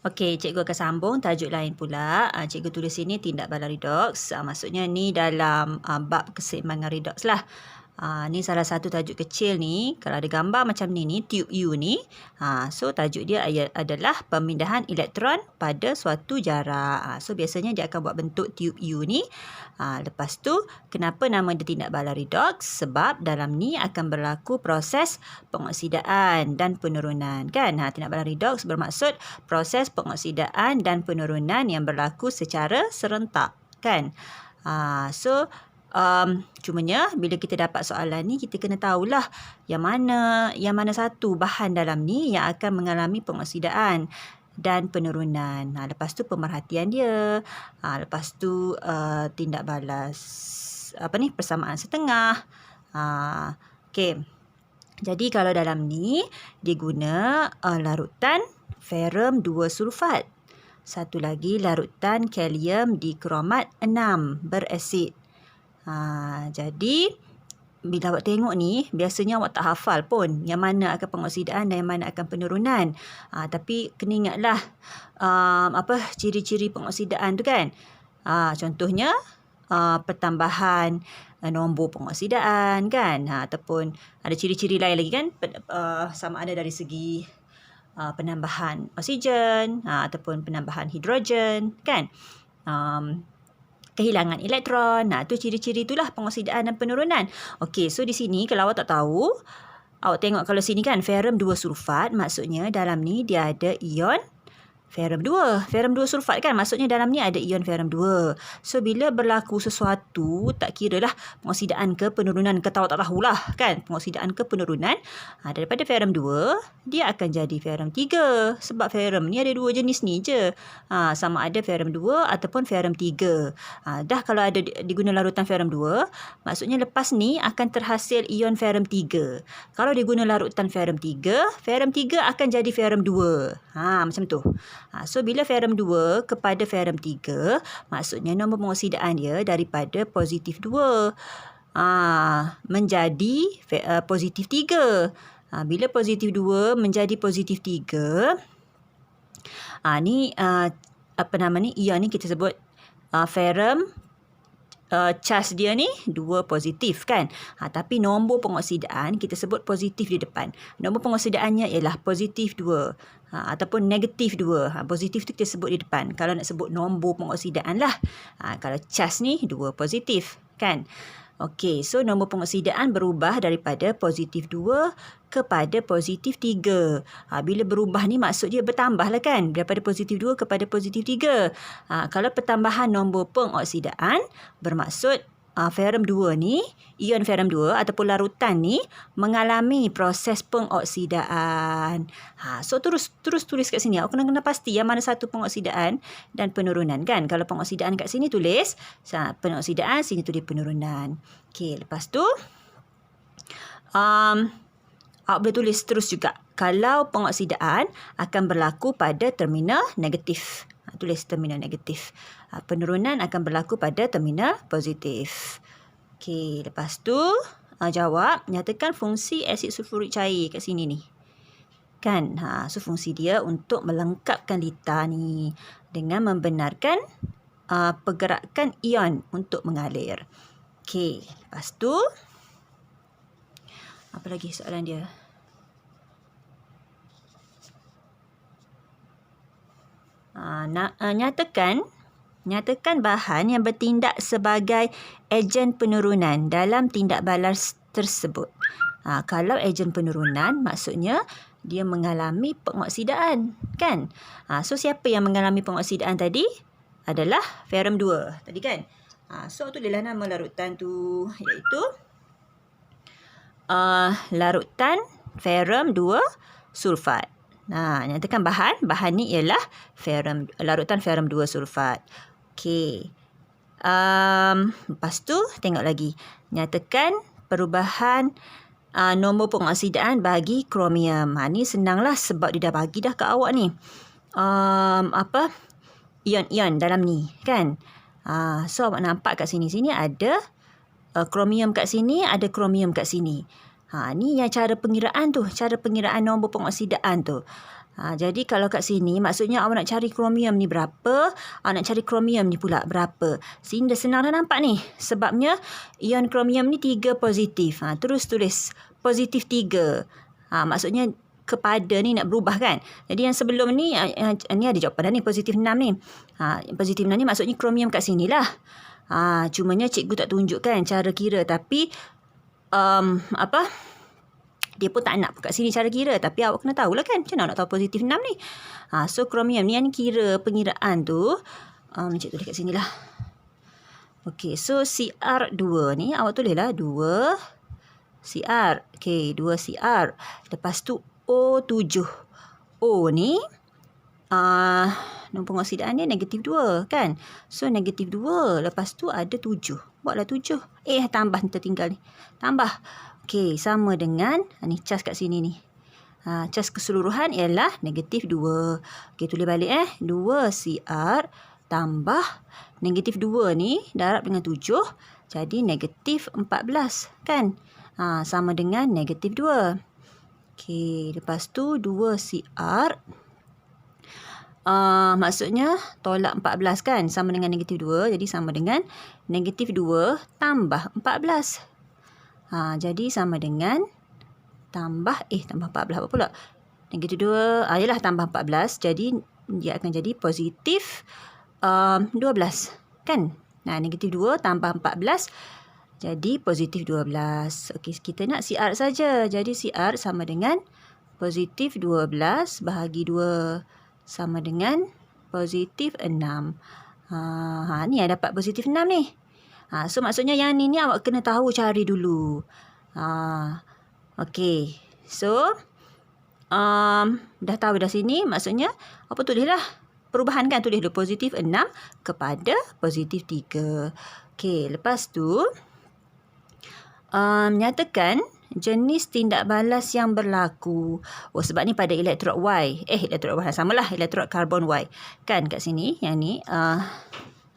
Okey, cikgu akan sambung tajuk lain pula. Cikgu tulis sini tindak bala redoks. Maksudnya ni dalam bab keseimbangan redoks lah. Ni salah satu tajuk kecil ni. Kalau ada gambar macam ni tube U ni. So tajuk dia adalah pemindahan elektron pada suatu jarak. So biasanya dia akan buat bentuk tube U ni. Lepas tu, kenapa nama dia tindak bala redoks? Sebab dalam ni akan berlaku proses pengoksidaan dan penurunan. Kan? Tindak bala redoks bermaksud proses pengoksidaan dan penurunan yang berlaku secara serentak. Kan? Cumanya bila kita dapat soalan ni, kita kena tahulah yang mana satu bahan dalam ni yang akan mengalami pengoksidaan dan penurunan. Lepas tu pemerhatian dia. Lepas tu tindak balas persamaan setengah. Okey. Jadi kalau dalam ni dia guna larutan ferrum 2 sulfat. Satu lagi larutan kalium dikromat 6 berasid. Jadi bila awak tengok ni, biasanya awak tak hafal pun yang mana akan pengoksidaan dan yang mana akan penurunan. Tapi kena ingatlah ciri-ciri pengoksidaan tu kan. Contohnya pertambahan nombor pengoksidaan kan. Ataupun ada ciri-ciri lain lagi kan. Sama ada dari segi penambahan oksigen ataupun penambahan hidrogen kan. Kehilangan elektron. Tu ciri-ciri itulah pengoksidaan dan penurunan. Okey, so di sini kalau awak tak tahu, awak tengok kalau sini kan ferrum 2 sulfat, maksudnya dalam ni dia ada ion ferrum 2. Ferrum 2 sulfat kan, maksudnya dalam ni ada ion ferrum 2. So bila berlaku sesuatu, tak kiralah pengoksidaan ke penurunan ke tak tahulah kan, pengoksidaan ke penurunan, daripada ferrum 2 dia akan jadi ferrum 3. Sebab ferrum ni ada dua jenis ni je. Sama ada ferrum 2 ataupun ferrum 3. Dah kalau ada diguna larutan ferrum 2, maksudnya lepas ni akan terhasil ion ferrum 3. Kalau diguna larutan ferrum 3 akan jadi ferrum 2. Macam tu. So bila ferrum 2 kepada ferrum 3, maksudnya nombor pengoksidaan dia daripada positif 2 menjadi positif 3. Bila positif 2 menjadi positif 3, ni ion ni kita sebut ferrum. Charge dia ni 2 positif kan. Tapi nombor pengoksidaan kita sebut positif di depan. Nombor pengoksidaannya ialah positif 2 ataupun negatif 2. Positif tu kita sebut di depan. Kalau nak sebut nombor pengoksidaan lah. Kalau charge ni 2 positif kan. Okey, so nombor pengoksidaan berubah daripada positif 2 kepada positif 3. Bila berubah ni maksud dia bertambah lah kan. Daripada positif 2 kepada positif 3. Kalau pertambahan nombor pengoksidaan bermaksud ferrum 2 ni, ion ferrum 2 ataupun larutan ni mengalami proses pengoksidaan. So terus tulis kat sini. Awak kena pasti yang mana satu pengoksidaan dan penurunan kan. Kalau pengoksidaan kat sini tulis pengoksidaan, sini tulis penurunan. Okey, lepas tu awak boleh tulis terus juga kalau pengoksidaan akan berlaku pada terminal negatif. Tulis terminal negatif. Penurunan akan berlaku pada terminal positif. Okey, lepas tu jawab, nyatakan fungsi asid sulfurik cair kat sini ni. Kan? So fungsi dia untuk melengkapkan lita ni dengan membenarkan pergerakan ion untuk mengalir. Okey, lepas tu apa lagi soalan dia? Nyatakan bahan yang bertindak sebagai ejen penurunan dalam tindak balas tersebut. Kalau ejen penurunan maksudnya dia mengalami pengoksidaan kan. So siapa yang mengalami pengoksidaan tadi? Adalah ferrum 2 tadi kan. So tulislah nama larutan tu, iaitu larutan ferrum 2 sulfat. Nyatakan bahan ni ialah larutan ferrum 2 sulfat. Okey. Lepas tu tengok lagi. Nyatakan perubahan nombor pengoksidaan bagi kromium. Ni senanglah sebab dia dah bagi dah kat awak ni. Ion-ion dalam ni kan. So awak nampak kat sini ada kromium kat sini, ada kromium kat sini. Ni yang cara pengiraan tu, cara pengiraan nombor pengoksidaan tu. Jadi kalau kat sini maksudnya awak nak cari kromium ni berapa, awak nak cari kromium ni pula berapa. Sini dah senang dah nampak ni. Sebabnya ion kromium ni 3 positif. Terus tulis positif 3. Maksudnya kepada ni nak berubah kan. Jadi yang sebelum ni ada jawapan dah ni, positif 6 ni. Positif 6 ni maksudnya kromium kat sini lah. Cumanya cikgu tak tunjukkan cara kira, tapi dia pun tak nak kat sini cara kira, tapi awak kena tahulah kan macam mana nak tahu positif 6 ni. So kromium ni yang kira pengiraan tu cikgu tulis kat sini lah. Okey, so CR2 ni awak tulislah 2 CR. Okey, 2 CR. Lepas tu O7. O ni nombor pengoksidaan dia negatif 2 kan. So negatif 2. Lepas tu ada 7. Buatlah 7. Tambah tertinggal ni. Tambah. Okey, sama dengan ni cas kat sini ni. Cas keseluruhan ialah negatif 2. Okey, tulis balik 2 CR tambah negatif 2 ni darab dengan 7. Jadi negatif 14 kan. Sama dengan negatif 2. Okey, lepas tu 2 CR. Maksudnya tolak 14 kan. Sama dengan negatif 2. Jadi sama dengan negatif 2 tambah 14. Jadi sama dengan tambah 14 apa pula? Negatif 2, ialah tambah 14. Jadi dia akan jadi positif 12 kan? Negatif 2 tambah 14 jadi positif 12. Okey, kita nak CR saja. Jadi CR sama dengan positif 12 bahagi 2 sama dengan positif 6. Ni yang dapat positif 6 ni. So maksudnya yang ni awak kena tahu cari dulu. Okey. So dah tahu dah sini, maksudnya apa tulislah perubahan kan, tulis dulu positif 6 kepada positif 3. Okey, lepas tu nyatakan jenis tindak balas yang berlaku. Sebab ni pada elektrod Y. Elektrod Y samalah, elektrod karbon Y. Kan kat sini yang ni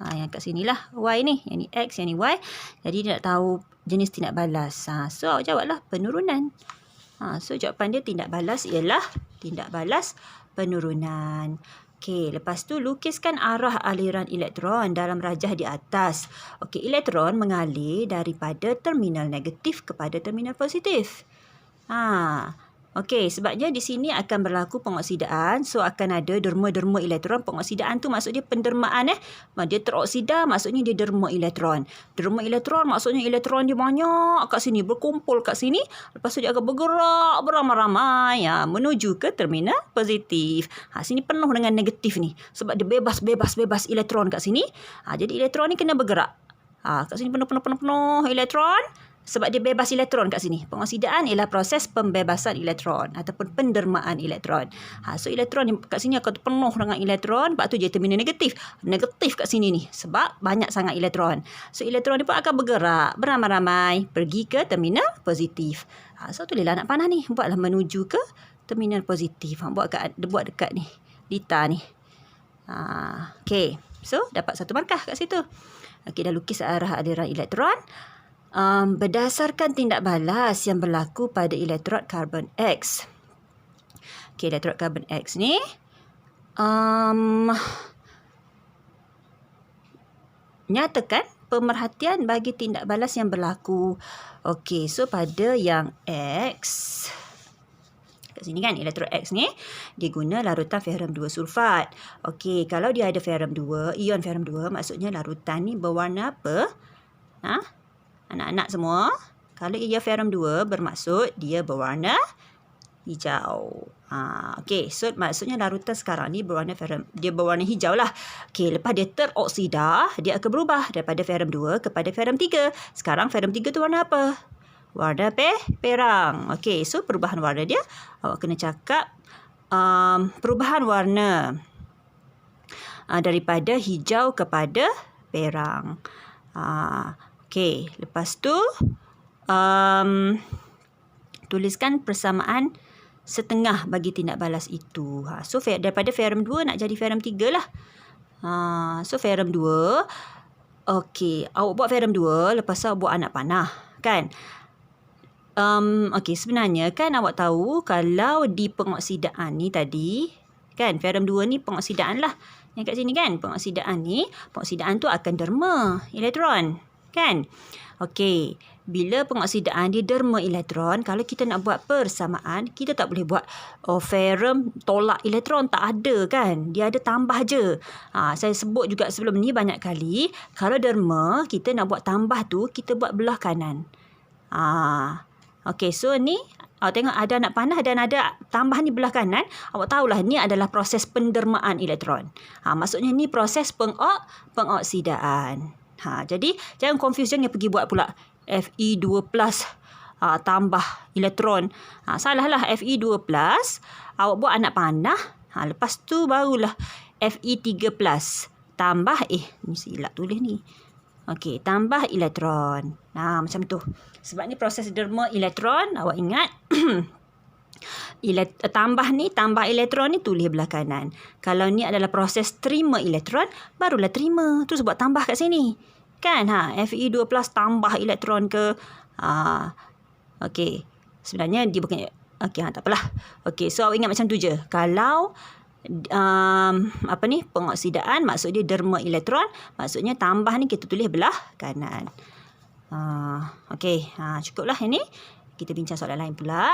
yang kat sini lah Y ni. Yang ni X, yang ni Y. Jadi dia nak tahu jenis tindak balas. So awak jawablah penurunan. So jawapan dia tindak balas ialah tindak balas penurunan. Okey, lepas tu lukiskan arah aliran elektron dalam rajah di atas. Okey, elektron mengalir daripada terminal negatif kepada terminal positif. Okey, sebabnya di sini akan berlaku pengoksidaan. So akan ada derma-derma elektron. Pengoksidaan tu maksudnya pendermaan. Dia teroksida, maksudnya dia derma elektron. Derma elektron maksudnya elektron dia banyak kat sini, berkumpul kat sini. Lepas tu dia akan bergerak beramai-ramai menuju ke terminal positif. Sini penuh dengan negatif ni. Sebab dia bebas elektron kat sini. Jadi elektron ni kena bergerak. Kat sini penuh elektron. Sebab dia bebas elektron kat sini. Pengoksidaan ialah proses pembebasan elektron ataupun pendermaan elektron. So elektron ni kat sini akan penuh dengan elektron. Sebab tu dia terminal negatif. Negatif kat sini ni. Sebab banyak sangat elektron. So elektron ni pun akan bergerak beramai-ramai pergi ke terminal positif. So tulislah anak panah ni. Buatlah menuju ke terminal positif. Buat dekat ni. Lita ni. Okey. So dapat 1 markah kat situ. Okey, dah lukis arah aliran elektron. Berdasarkan tindak balas yang berlaku pada elektrod karbon X. Okey, elektrod karbon X ni nyatakan pemerhatian bagi tindak balas yang berlaku. Okey, so pada yang X, kat sini kan elektrod X ni dia guna larutan ferrum 2 sulfat. Okey, kalau dia ada ferrum 2, ion ferrum 2, maksudnya larutan ni berwarna apa? Anak-anak semua, kalau ia ferrum 2 bermaksud dia berwarna hijau. Okey, so maksudnya larutan sekarang ni berwarna ferrum, dia berwarna hijau lah. Okey, lepas dia teroksida, dia akan berubah daripada ferrum 2 kepada ferrum 3. Sekarang ferrum 3 tu warna apa? Warna perang. Okey, so perubahan warna dia, awak kena cakap perubahan warna daripada hijau kepada perang. Okey, lepas tu tuliskan persamaan setengah bagi tindak balas itu. So daripada ferrum 2 nak jadi ferrum 3 lah. So ferrum 2. Okey, awak buat ferrum 2, lepas tu awak buat anak panah kan. Okey, sebenarnya kan awak tahu kalau di pengoksidaan ni tadi, kan ferum 2 ni pengoksidaan lah. Yang kat sini kan, pengoksidaan tu akan derma elektron, kan? Okey, bila pengoksidaan dia derma elektron, kalau kita nak buat persamaan, kita tak boleh buat ferum tolak elektron, tak ada kan? Dia ada tambah je. Saya sebut juga sebelum ni banyak kali, kalau derma, kita nak buat tambah tu, kita buat belah kanan. Okey, so ni awak tengok ada anak panah dan ada tambah ni belah kanan. Awak tahulah ni adalah proses pendermaan elektron. Maksudnya ni proses pengoksidaan. Jadi jangan confuse, jangan pergi buat pula Fe2+ tambah elektron. Salah lah, Fe2+, awak buat anak panah. Lepas tu barulah Fe3+ tambah, ni silap tulis ni. Okey, tambah elektron. Macam tu. Sebab ni proses derma elektron, awak ingat. Tambah elektron ni tulis belah kanan. Kalau ni adalah proses terima elektron, barulah terima. Tu sebab tambah kat sini. Kan? Fe2+ tambah elektron ke. Okey. Sebenarnya dia bukan. Okey, tak apalah. Okey, so awak ingat macam tu je. Kalau pengoksidaan, maksud dia derma elektron, maksudnya tambah ni kita tulis belah kanan. Okey, cukuplah ini. Kita bincang soalan lain pula.